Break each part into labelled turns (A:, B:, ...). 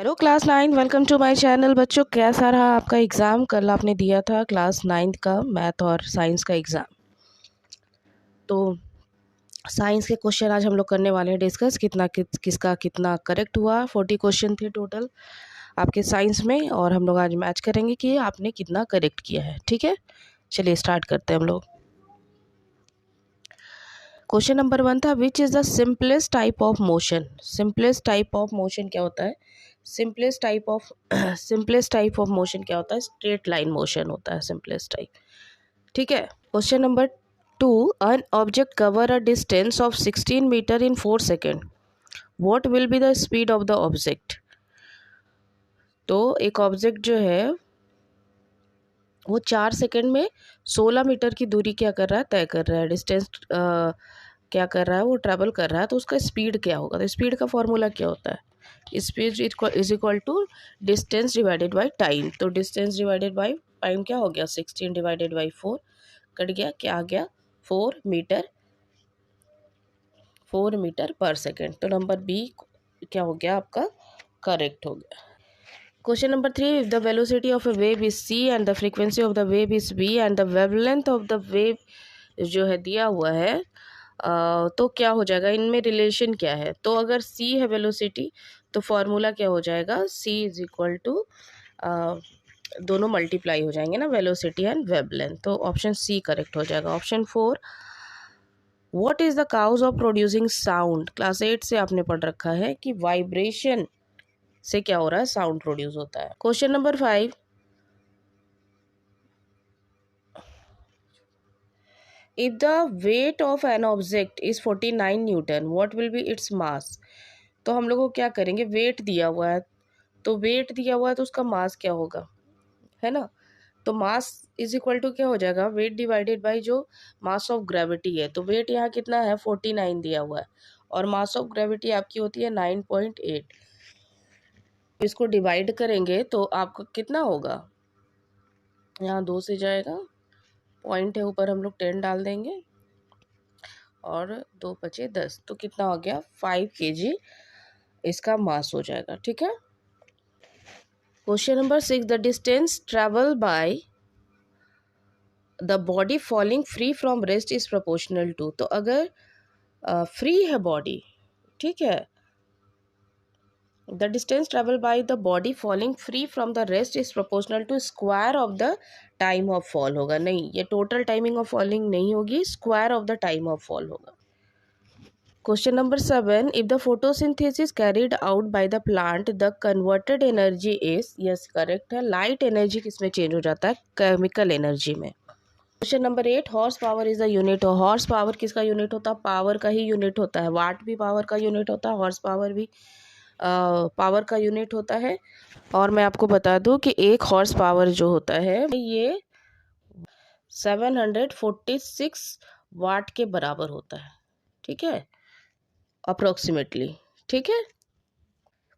A: Hello class 9, welcome to my channel. बच्चों, कैसा रहा आपका एग्ज़ाम? कल आपने दिया था क्लास 9 का मैथ और साइंस का एग्ज़ाम। तो साइंस के क्वेश्चन आज हम लोग करने वाले हैं डिस्कस। किसका कितना करेक्ट हुआ। 40 क्वेश्चन थे टोटल आपके साइंस में, और हम लोग आज मैच करेंगे कि आपने कितना करेक्ट किया है। ठीक है, चलिए स्टार्ट करते हैं हम लोग। क्वेश्चन नंबर 1 था, which is the simplest type of motion. Simplest type of motion क्या होता है? सिंपलेस्ट टाइप ऑफ मोशन क्या होता है? स्ट्रेट लाइन मोशन होता है सिंपलेस्ट टाइप। ठीक है। Question number 2, an object cover a distance of 16 metre in 4 second, what will be the speed of the object. तो एक ऑब्जेक्ट जो है वो 4 सेकेंड में 16 मीटर की दूरी क्या कर रहा है? तय कर रहा है। डिस्टेंस क्या कर रहा है? वो ट्रैवल कर रहा है। तो उसका स्पीड क्या होगा? तो स्पीड का फॉर्मूला क्या होता है? Speed is equal to distance divided by time. तो डिस्टेंस डिवाइडेड बाई टाइम क्या हो गया? 16 डिवाइडेड बाई 4 कट गया, क्या आ गया? 4 मीटर पर सेकेंड। तो नंबर बी क्या हो गया आपका? करेक्ट हो गया। Question number 3, if the velocity of a wave is c and the frequency of the wave is v and the wavelength of the wave जो है दिया हुआ है, तो क्या हो जाएगा? इनमें रिलेशन क्या है? तो अगर c है वेलोसिटी, तो फॉर्मूला क्या हो जाएगा? c इज इक्वल टू दोनों मल्टीप्लाई हो जाएंगे ना, वेलोसिटी एंड वेवलेंथ। तो ऑप्शन सी करेक्ट हो जाएगा। Option 4, what is the cause of producing sound. Class 8 से आपने पढ़ रखा है कि वाइब्रेशन से क्या हो रहा है? साउंड प्रोड्यूस होता है। Question number 5, if the weight of an object is 49 Newton, what will be its mass। तो हम लोग को क्या करेंगे? वेट दिया हुआ है, तो वेट दिया हुआ है तो उसका मास क्या होगा, है ना? तो मास इज इक्वल टू क्या हो जाएगा? वेट डिवाइडेड बाई जो मास ऑफ ग्रेविटी है। तो वेट यहाँ कितना है? 49 दिया हुआ है, और मास ऑफ ग्रेविटी आपकी होती है 9.8। इसको डिवाइड करेंगे तो आपका कितना होगा? यहाँ 2 से जाएगा, पॉइंट है ऊपर, हम लोग 10 डाल देंगे, और 2 बचे 10, तो कितना हो गया? 5 kg इसका मास हो जाएगा। ठीक है। Question number 6, the distance travel by the body falling free from rest is proportional to. तो अगर फ्री है बॉडी, ठीक है, the distance travel by the body falling free from the rest is proportional to square of the time of fall होगा। नहीं, ये total timing of falling नहीं होगी, square of the time of fall होगा। Question number 7, if the photosynthesis carried out by the plant the converted energy is. Yes correct है। Light energy किसमें change हो जाता है? केमिकल एनर्जी में। Question number 8, horse power is the unit. Horse power किसका unit होता है? Power का ही यूनिट होता है। वाट भी पावर का यूनिट होता है, हॉर्स पावर भी पावर का यूनिट होता है। और मैं आपको बता दूं कि एक हॉर्स पावर जो होता है ये 746 वाट के बराबर होता है। ठीक है, अप्रोक्सीमेटली। ठीक है।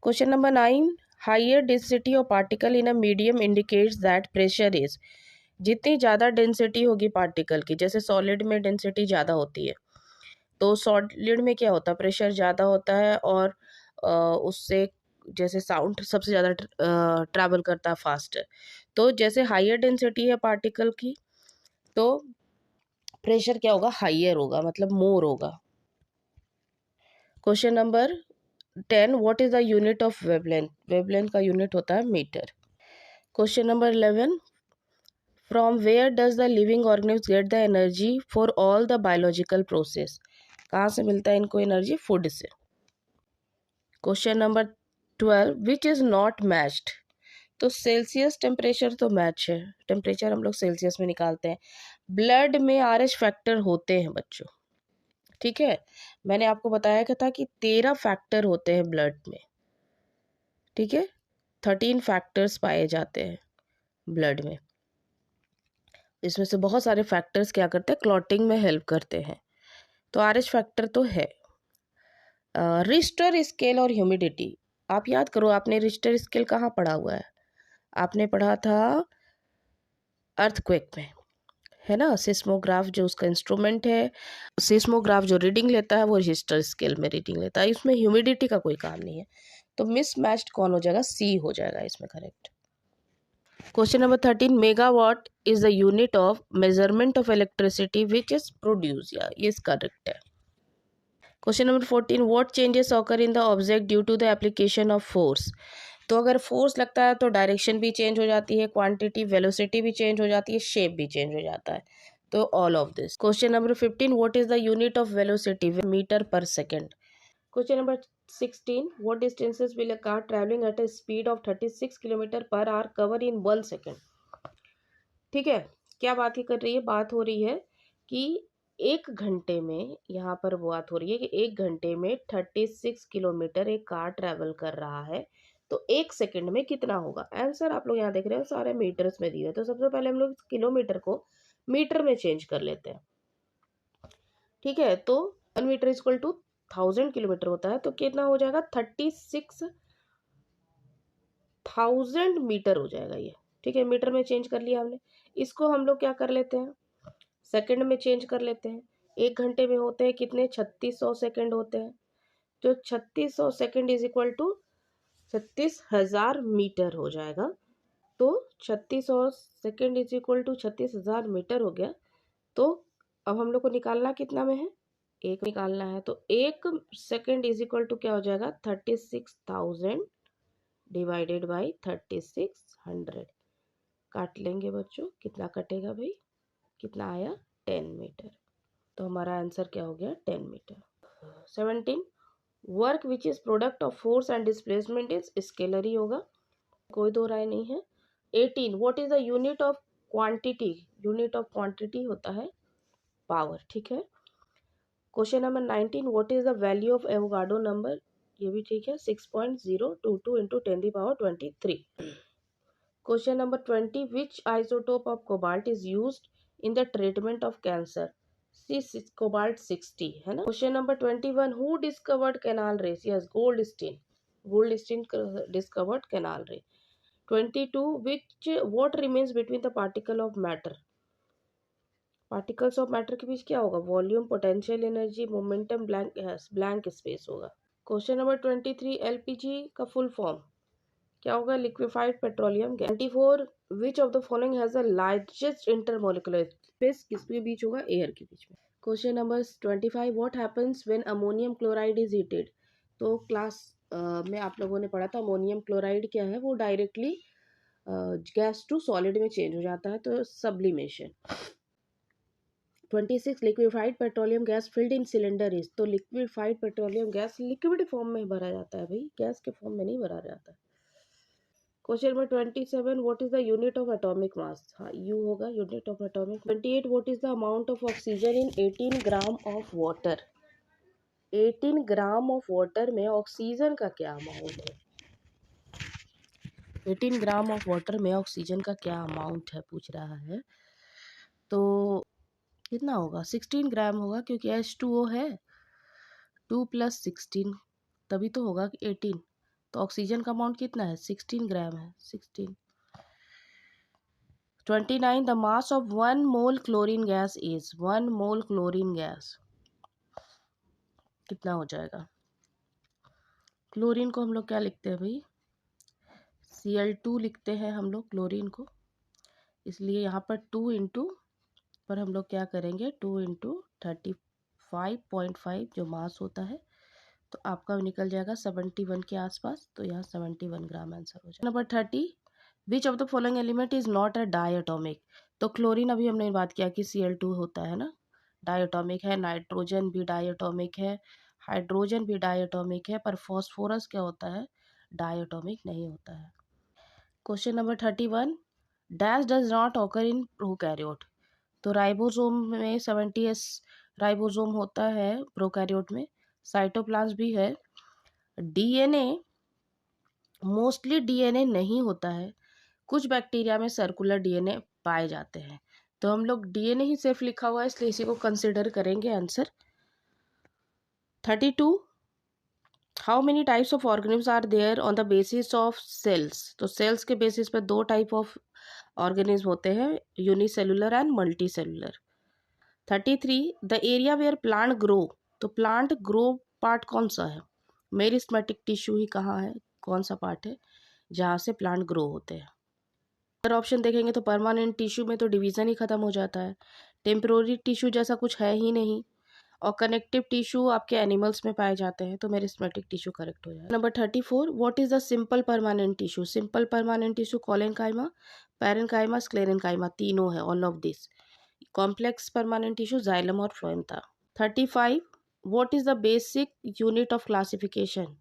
A: Question number 9, higher density of particle in a medium indicates that pressure is. जितनी ज़्यादा डेंसिटी होगी पार्टिकल की, जैसे सॉलिड में डेंसिटी ज़्यादा होती है, तो सॉलिड में क्या होता है? प्रेशर ज़्यादा होता है, और उससे जैसे साउंड सबसे ज़्यादा ट्रैवल करता है फास्ट। तो जैसे हाइयर डेंसिटी है पार्टिकल की, तो प्रेशर क्या होगा? हाइयर होगा, मतलब मोर होगा। Question number 10, what is the unit of wavelength. Wavelength का यूनिट होता है metre. Question number 11, from where does the living organism get the energy for all the biological process. कहाँ से मिलता है इनको एनर्जी? फूड से। Question number 12, which is not matched. तो सेल्सियस टेम्परेचर तो मैच है, टेम्परेचर हम लोग सेल्सियस में निकालते हैं। ब्लड में RH फैक्टर होते हैं बच्चों, ठीक है। मैंने आपको बताया क्या था कि 13 फैक्टर होते हैं ब्लड में, ठीक है। 13 फैक्टर्स पाए जाते हैं ब्लड में। इसमें से बहुत सारे फैक्टर्स क्या करते हैं? क्लॉटिंग में हेल्प करते हैं। तो RH फैक्टर तो है। रिश्टर स्केल और ह्यूमिडिटी, आप याद करो, आपने रिश्टर स्केल कहाँ पढ़ा हुआ है? आपने पढ़ा था अर्थक्वेक में, है ना। सिस्मोग्राफ जो उसका इंस्ट्रूमेंट है, सिस्मोग्राफ जो रीडिंग लेता है वो रिश्टर स्केल में रीडिंग लेता है। इसमें ह्यूमिडिटी का कोई काम नहीं है। तो मिसमैच्ड कौन हो जाएगा, सी हो जाएगा इसमें correct. Question number 13, megawatt is the unit of measurement of electricity which is produce, या ये करेक्ट है। Question number 14, what changes occur in the object due to the application of force. तो अगर फोर्स लगता है तो डायरेक्शन भी change हो जाती है, क्वांटिटी वेलोसिटी भी चेंज हो जाती है, शेप भी चेंज हो जाता है, तो all of this. Question number 15, what is the unit of velocity, metre per second. Question number 16, what distances will a car traveling at a speed of 36 kilometre per hour cover in 1 second. ठीक है, क्या बात ही कर रही है, बात हो रही है कि एक घंटे में, यहाँ पर बात हो रही है कि एक घंटे में 36 किलोमीटर एक कार ट्रैवल कर रहा है, तो एक सेकंड में कितना होगा। आंसर आप लोग यहाँ देख रहे हो सारे मीटर्स में दिए हुए, तो सबसे पहले हम लोग किलोमीटर को मीटर में चेंज कर लेते हैं। ठीक है, तो 1 मीटर इक्वल टू 1000 किलोमीटर होता है, तो कितना हो जाएगा, 36,000 मीटर हो जाएगा ये। ठीक है, मीटर में चेंज कर लिया हमने। इसको हम लोग क्या कर लेते हैं, सेकंड में चेंज कर लेते हैं। एक घंटे में होते हैं कितने, 3600 सेकंड होते हैं, तो 3600 second is equal to 36,000 metre हो जाएगा। तो 3600 second is equal to 36,000 metre हो गया। तो अब हम लोग को निकालना कितना में है, एक निकालना है, तो एक सेकंड इज इक्वल टू क्या हो जाएगा, 36,000 डिवाइडेड बाई 3600। काट लेंगे बच्चों, कितना कटेगा भाई, कितना आया, 10 मीटर। तो हमारा आंसर क्या हो गया, 10 मीटर। 17, work which is product of force and displacement is scalar ही होगा, कोई दो राय नहीं है। 18, what is the unit of quantity, unit of quantity होता है पावर। ठीक है। Question number 19, what is the value of Avogadro number, ये भी ठीक है, 6.022 into 10⁻23। Question number 20, which isotope of cobalt is used in the treatment of cancer, cobalt 60 है ना। Question number 21, who discovered canal rays, yes Goldstein, Goldstein discovered canal ray. 22, which what remains between the particle of matter, particles of matter के बीच क्या होगा, volume, potential energy, momentum, blank space होगा। Question number 23, LPG का full form क्या होगा, liquefied petroleum gas. 24, which of the following has the largest intermolecular space, किसके बीच होगा, एयर के बीच में। Question number 25, what happens when ammonium chloride is heated. तो क्लास में आप लोगों ने पढ़ा था अमोनियम क्लोराइड क्या है, वो डायरेक्टली गैस टू सॉलिड में चेंज हो जाता है, तो sublimation. 26, liquefied petroleum gas filled in cylinder is, तो liquefied petroleum gas liquid form में भरा जाता है भाई, गैस के फॉर्म में नहीं भरा जाता है। Question number 27, what is the unit of atomic mass, हाँ यू होगा unit of atomic. 28, what is the amount of oxygen in 18 gram of water, 18 gram of water में ऑक्सीजन का क्या अमाउंट है, 18 ग्राम ऑफ वाटर में oxygen का क्या amount है पूछ रहा है, तो कितना होगा, 16 ग्राम होगा, क्योंकि H2O है, 2 + 16 तभी तो होगा कि 18, तो ऑक्सीजन का अमाउंट कितना है, 16 ग्राम है, 16। 29, the mass of 1 mole chlorine gas is, 1 mole chlorine gas कितना हो जाएगा। क्लोरीन को हम लोग क्या लिखते हैं भाई, Cl2 लिखते हैं हम लोग क्लोरीन को, इसलिए यहाँ पर 2 इंटू पर हम लोग क्या करेंगे, 2 इंटू 35.5 जो मास होता है, तो आपका निकल जाएगा 71 के आसपास, तो यहाँ 71 ग्राम आंसर हो जाएगा। Number 30, which of the following element is not a diatomic, तो क्लोरीन अभी हमने बात किया कि Cl2 होता है ना, डायटोमिक है, नाइट्रोजन भी डायटोमिक है, हाइड्रोजन भी डायटोमिक है, पर फॉस्फोरस क्या होता है, डायटोमिक नहीं होता है। Question number 31, dash does not occur in prokaryote, तो राइबोसोम में 70S राइबोसोम होता है प्रोकैरियोट में, साइटोप्लाज्म भी है। डीएनए मोस्टली डीएनए नहीं होता है, कुछ बैक्टीरिया में सर्कुलर डीएनए पाए जाते हैं, तो हम लोग डीएनए ही सिर्फ लिखा हुआ है इसलिए इसी को कंसिडर करेंगे answer. 32, how many types of organisms are there on the basis of cells, तो सेल्स के बेसिस पे 2 टाइप ऑफ ऑर्गेनिज्म होते हैं, unicellular and multicellular. 33, the area where plant grow, तो प्लांट ग्रो पार्ट कौन सा है, मेरिस्टेमेटिक टिश्यू ही कहाँ है, कौन सा पार्ट है जहाँ से प्लांट ग्रो होते हैं। अगर ऑप्शन देखेंगे तो परमानेंट टिश्यू में तो डिवीज़न ही ख़त्म हो जाता है, टेम्प्रोरी टिश्यू जैसा कुछ है ही नहीं, और कनेक्टिव टिश्यू आपके एनिमल्स में पाए जाते हैं, तो मेरिस्टेमेटिक टिश्यू करेक्ट हो जाएगा। Number 34, what is the simple permanent tissue? Simple permanent tissue collenchyma, parenchyma, sclerenchyma, तीनों है, all of this. Complex permanent tissue xylem और फ्लोएम था। 35, what is the basic unit of classification?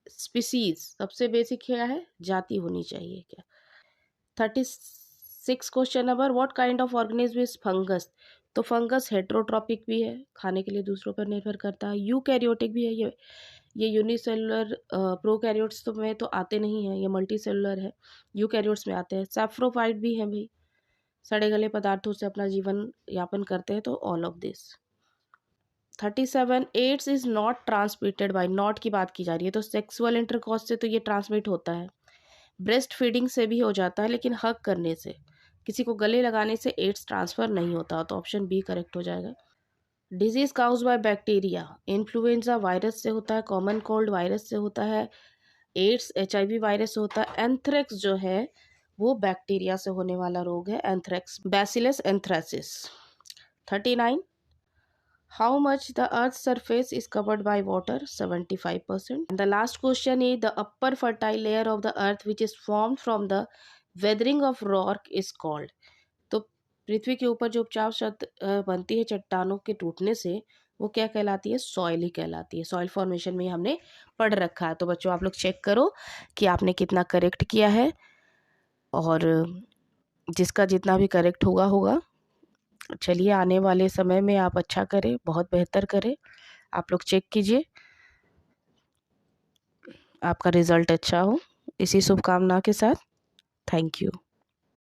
A: Species, सबसे basic क्या है, जाति होनी चाहिए क्या। 36 question number, what kind of organism is fungus? तो फंगस हेट्रोट्रॉपिक भी है, खाने के लिए दूसरों पर निर्भर करता है, यूकैरियोटिक भी है, ये यूनिसेलुलर प्रोकैरियोट्स तो में तो आते नहीं हैं, ये मल्टीसेलुलर है, यूकैरियोट्स में आते हैं। सैप्रोफाइट भी है भाई, सड़े गले पदार्थों से अपना जीवन यापन करते हैं, तो all of this. 37, AIDS is not transmitted by, not की बात की जा रही है, तो सेक्सुअल इंटरकॉर्स से तो ये ट्रांसमिट होता है, ब्रेस्ट फीडिंग से भी हो जाता है, लेकिन हग करने से, किसी को गले लगाने से एड्स ट्रांसफ़र नहीं होता, तो ऑप्शन बी करेक्ट हो जाएगा। Disease cause by bacteria, influenza virus से होता है, कॉमन कोल्ड वायरस से होता है, एड्स HIV वायरस से होता है, एंथ्रेक्स जो है वो बैक्टीरिया से होने वाला रोग है, anthrax, bacillus anthracis. 39, how much the earth's surface is covered by water? 75%. And the last question is, the upper fertile layer of the earth which is formed from the weathering of rock is called? तो पृथ्वी के ऊपर जो उपजाऊ सतह बनती है चट्टानों के टूटने से, वो क्या कहलाती है, सॉइल ही कहलाती है। सॉइल फॉर्मेशन में हमने पढ़ रखा है, तो बच्चों आप लोग चेक करो कि आपने कितना करेक्ट किया है, और जिसका जितना भी करेक्ट होगा। चलिए आने वाले समय में आप अच्छा करें, बहुत बेहतर करें, आप लोग चेक कीजिए, आपका रिज़ल्ट अच्छा हो, इसी शुभकामना के साथ, थैंक यू।